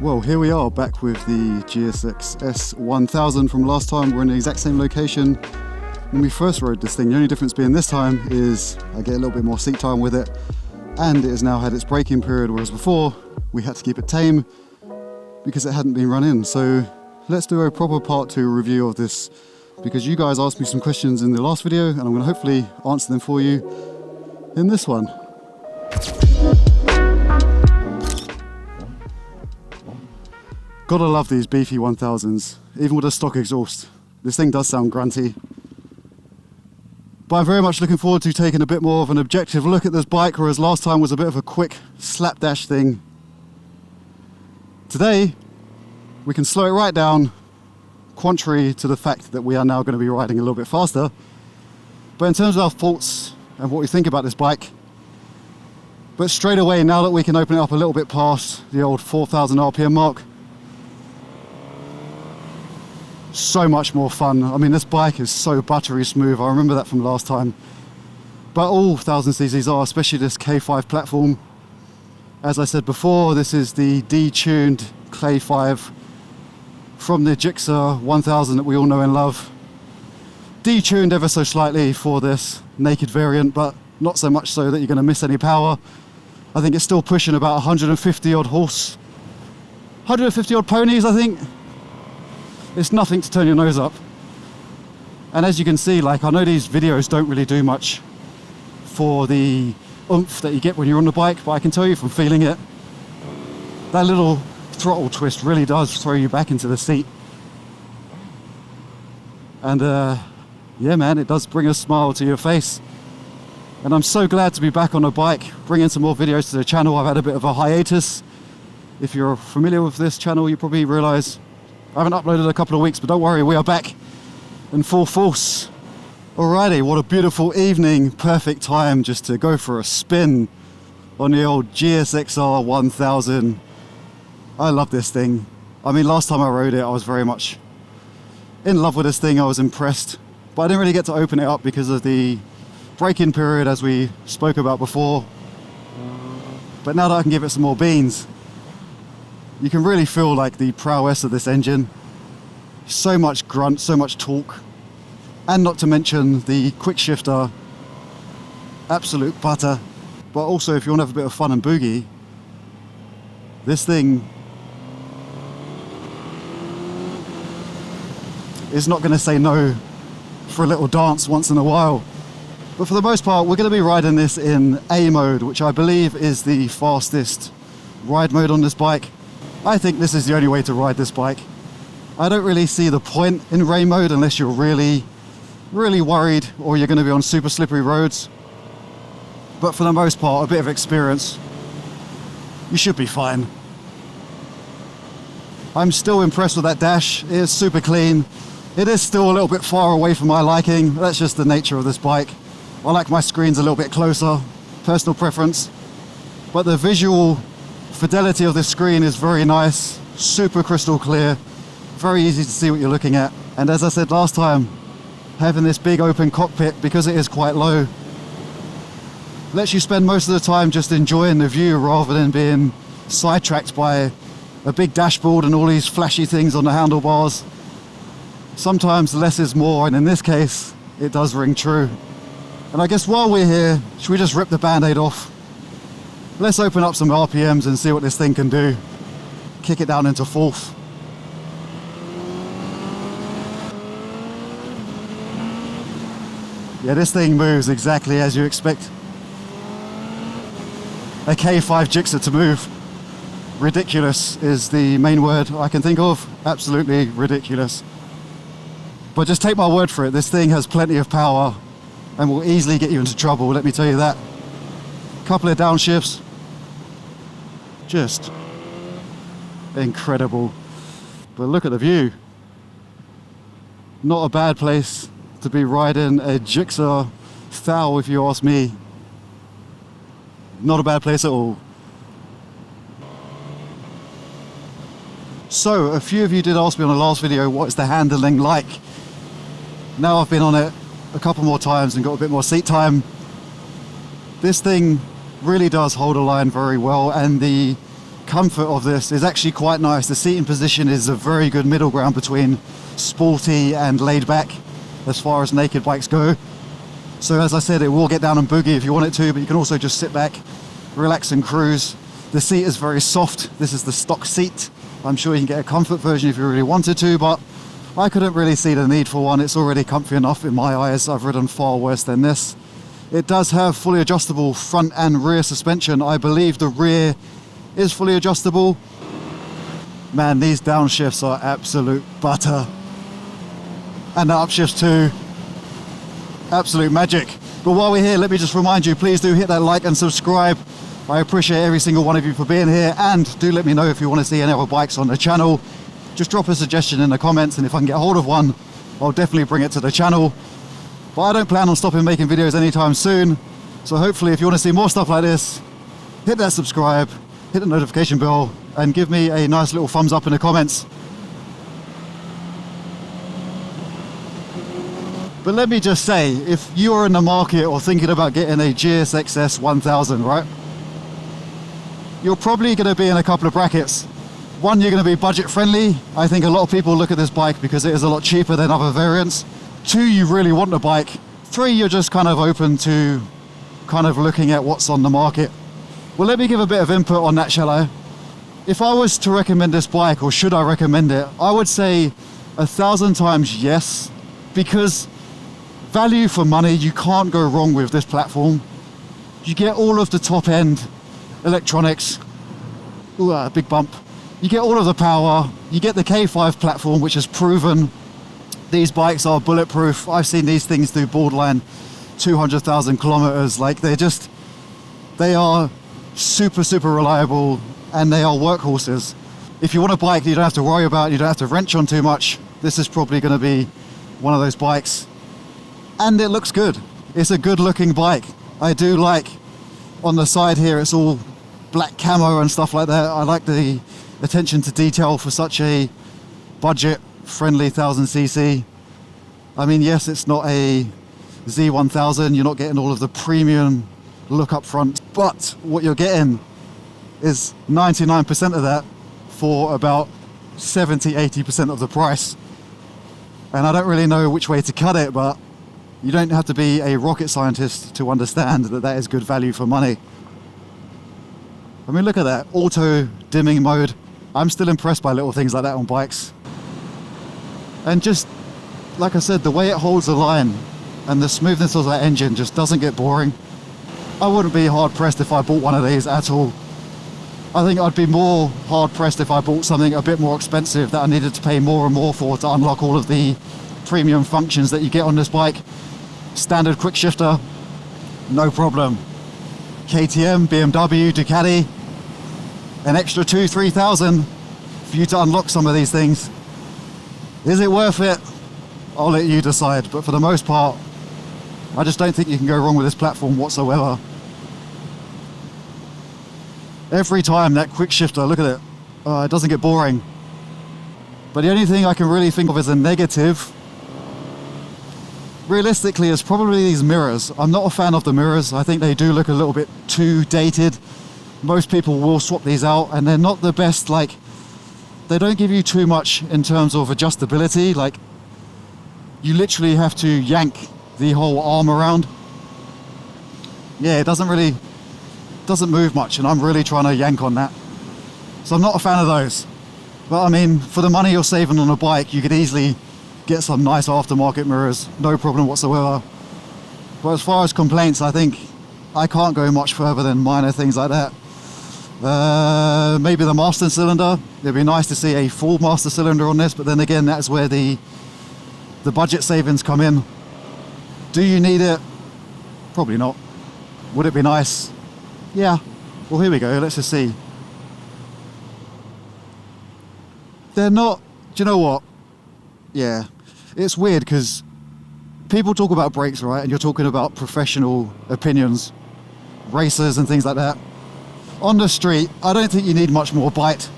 Well, here we are back with the GSX-S1000 from last time. We're in the exact same location when we first rode this thing. The only difference being this time is I get a little bit more seat time with it, and it has now had its braking period, whereas before we had to keep it tame because it hadn't been run in. So let's do a proper part 2 review of this, because you guys asked me some questions in the last video and I'm going to hopefully answer them for you in this one. Gotta love these beefy 1000s, even with a stock exhaust. This thing does sound grunty. But I'm very much looking forward to taking a bit more of an objective look at this bike, whereas last time was a bit of a quick slapdash thing. Today, we can slow it right down, contrary to the fact that we are now going to be riding a little bit faster. But in terms of our thoughts and what we think about this bike, but straight away, now that we can open it up a little bit past the old 4,000 RPM mark, so much more fun. I mean, this bike is so buttery smooth. I remember that from last time. But all 1000cc's are, especially this K5 platform. As I said before, this is the detuned Clay 5 from the Gixxer 1000 that we all know and love. Detuned ever so slightly for this naked variant, but not so much so that you're going to miss any power. I think it's still pushing about 150 odd horse, 150 odd ponies, I think. It's nothing to turn your nose up. And as you can see, like, I know these videos don't really do much for the oomph that you get when you're on the bike, but I can tell you from feeling it, that little throttle twist really does throw you back into the seat. And yeah man, it does bring a smile to your face. And I'm so glad to be back on a bike, bringing some more videos to the channel. I've had a bit of a hiatus. If you're familiar with this channel, you probably realize I haven't uploaded a couple of weeks, but don't worry, we are back in full force. Alrighty, what a beautiful evening, perfect time just to go for a spin on the old GSX-R 1000. I love this thing. I mean, last time I rode it, I was very much in love with this thing. I was impressed, but I didn't really get to open it up because of the break-in period, as we spoke about before. But now that I can give it some more beans, you can really feel like the prowess of this engine. So much grunt, so much torque, and not to mention the quick shifter, absolute butter. But also, if you want to have a bit of fun and boogie, this thing is not going to say no for a little dance once in a while. But for the most part, we're going to be riding this in A mode, which I believe is the fastest ride mode on this bike. I think this is the only way to ride this bike. I don't really see the point in rain mode unless you're really, really worried or you're going to be on super slippery roads. But for the most part, a bit of experience, you should be fine. I'm still impressed with that dash. It is super clean. It is still a little bit far away from my liking. That's just the nature of this bike. I like my screens a little bit closer, personal preference. But the visual fidelity of this screen is very nice, super crystal clear, very easy to see what you're looking at. And as I said last time, having this big open cockpit, because it is quite low, lets you spend most of the time just enjoying the view rather than being sidetracked by a big dashboard and all these flashy things on the handlebars. Sometimes less is more, and in this case, it does ring true. And I guess while we're here, should we just rip the band-aid off? Let's open up some RPMs and see what this thing can do. Kick it down into fourth. Yeah, this thing moves exactly as you expect a K5 Gixxer to move. Ridiculous is the main word I can think of. Absolutely ridiculous. But just take my word for it, this thing has plenty of power and will easily get you into trouble, let me tell you that. Couple of downshifts. Just incredible. But look at the view. Not a bad place to be riding a Gixxer foul, if you ask me. Not a bad place at all. So, a few of you did ask me on the last video, what is the handling like? Now I've been on it a couple more times and got a bit more seat time. This thing really does hold a line very well, and the comfort of this is actually quite nice. The seating position is a very good middle ground between sporty and laid back as far as naked bikes go. So as I said, it will get down and boogie if you want it to, but you can also just sit back, relax and cruise. The seat is very soft. This is the stock seat. I'm sure you can get a comfort version if you really wanted to, but I couldn't really see the need for one. It's already comfy enough in my eyes. I've ridden far worse than this. It does have fully adjustable front and rear suspension. I believe the rear is fully adjustable. Man, these downshifts are absolute butter. And the upshifts too. Absolute magic. But while we're here, let me just remind you, please do hit that like and subscribe. I appreciate every single one of you for being here, and do let me know if you want to see any other bikes on the channel. Just drop a suggestion in the comments, and if I can get hold of one, I'll definitely bring it to the channel. But I don't plan on stopping making videos anytime soon, so hopefully if you want to see more stuff like this, hit that subscribe, hit the notification bell, and give me a nice little thumbs up in the comments. But let me just say, if you are in the market or thinking about getting a GSX-S1000, right? You're probably going to be in a couple of brackets. One, you're going to be budget friendly. I think a lot of people look at this bike because it is a lot cheaper than other variants. Two, you really want the bike. Three, you're just kind of open to kind of looking at what's on the market. Well, let me give a bit of input on that, shall I? If I was to recommend this bike, or should I recommend it, I would say 1,000 times yes, because value for money, you can't go wrong with this platform. You get all of the top end electronics. Ooh, big bump. You get all of the power. You get the K5 platform, which has proven these bikes are bulletproof. I've seen these things do borderline 200,000 kilometers. Like they are super, super reliable, and they are workhorses. If you want a bike that you don't have to worry about, you don't have to wrench on too much, this is probably going to be one of those bikes. And it looks good. It's a good looking bike. I do like on the side here, it's all black camo and stuff like that. I like the attention to detail for such a budget friendly 1000cc. I mean, yes, it's not a Z1000. You're not getting all of the premium look up front, but what you're getting is 99% of that for about 70-80% of the price. And I don't really know which way to cut it, but you don't have to be a rocket scientist to understand that that is good value for money. I mean, look at that, auto dimming mode. I'm still impressed by little things like that on bikes. And just, like I said, the way it holds the line and the smoothness of that engine just doesn't get boring. I wouldn't be hard pressed if I bought one of these at all. I think I'd be more hard pressed if I bought something a bit more expensive that I needed to pay more and more for to unlock all of the premium functions that you get on this bike. Standard quick shifter, no problem. KTM, BMW, Ducati, an extra 2,000-3,000 for you to unlock some of these things. Is it worth it? I'll let you decide, but for the most part, I just don't think you can go wrong with this platform whatsoever. Every time that quick shifter, look at it, it doesn't get boring. But the only thing I can really think of as a negative, realistically, is probably these mirrors. I'm not a fan of the mirrors. I think they do look a little bit too dated. Most people will swap these out, and they're not the best. Like, they don't give you too much in terms of adjustability. Like, you literally have to yank the whole arm around. Yeah, it doesn't move much, and I'm really trying to yank on that. So I'm not a fan of those. But I mean, for the money you're saving on a bike, you could easily get some nice aftermarket mirrors, no problem whatsoever. But as far as complaints, I think I can't go much further than minor things like that. Maybe the master cylinder. It'd be nice to see a full master cylinder on this, but then again, that's where the budget savings come in. Do you need it? Probably not. Would it be nice? Yeah. Well, here we go. Let's just see. They're not... Do you know what? Yeah. It's weird because people talk about brakes, right? And you're talking about professional opinions, racers and things like that. On the street, I don't think you need much more bite.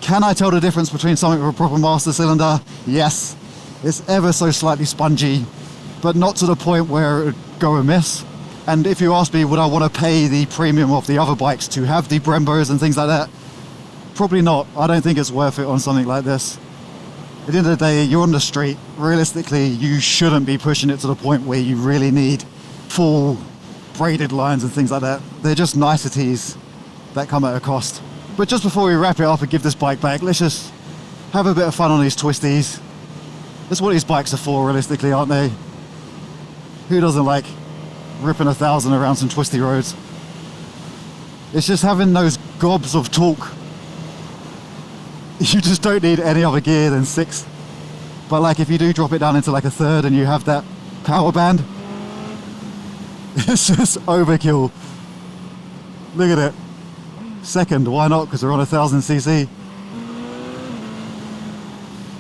Can I tell the difference between something with a proper master cylinder? Yes. It's ever so slightly spongy, but not to the point where it would go amiss. And if you ask me, would I want to pay the premium of the other bikes to have the Brembos and things like that? Probably not. I don't think it's worth it on something like this. At the end of the day, you're on the street. Realistically, you shouldn't be pushing it to the point where you really need full braided lines and things like that. They're just niceties that come at a cost. But just before we wrap it up and give this bike back, let's just have a bit of fun on these twisties. That's what these bikes are for, realistically, aren't they? Who doesn't like ripping 1,000 around some twisty roads? It's just having those gobs of torque. You just don't need any other gear than 6. But like if you do drop it down into like a third and you have that power band, it's just overkill. Look at it. Second, why not? Because we're on 1,000cc.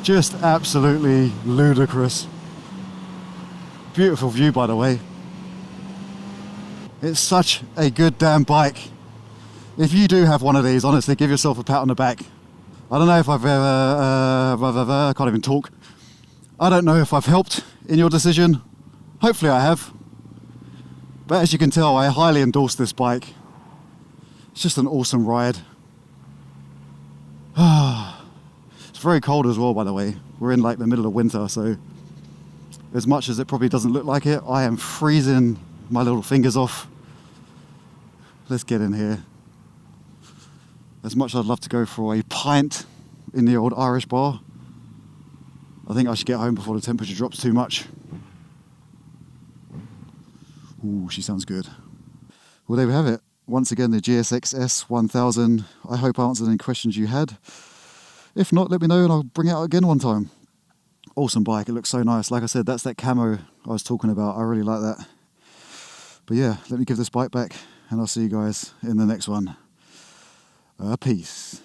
Just absolutely ludicrous. Beautiful view, by the way. It's such a good damn bike. If you do have one of these, honestly, give yourself a pat on the back. I don't know if I've ever, I can't even talk. I don't know if I've helped in your decision. Hopefully I have. But as you can tell, I highly endorse this bike. It's just an awesome ride. It's very cold as well, by the way. We're in like the middle of winter, so as much as it probably doesn't look like it, I am freezing my little fingers off. Let's get in here. As much as I'd love to go for a pint in the old Irish bar, I think I should get home before the temperature drops too much. Ooh, she sounds good. Well, there we have it. Once again, the GSX-S1000. I hope I answered any questions you had. If not, let me know and I'll bring it out again one time. Awesome bike, it looks so nice. Like I said, that's that camo I was talking about. I really like that. But yeah, let me give this bike back and I'll see you guys in the next one. Peace.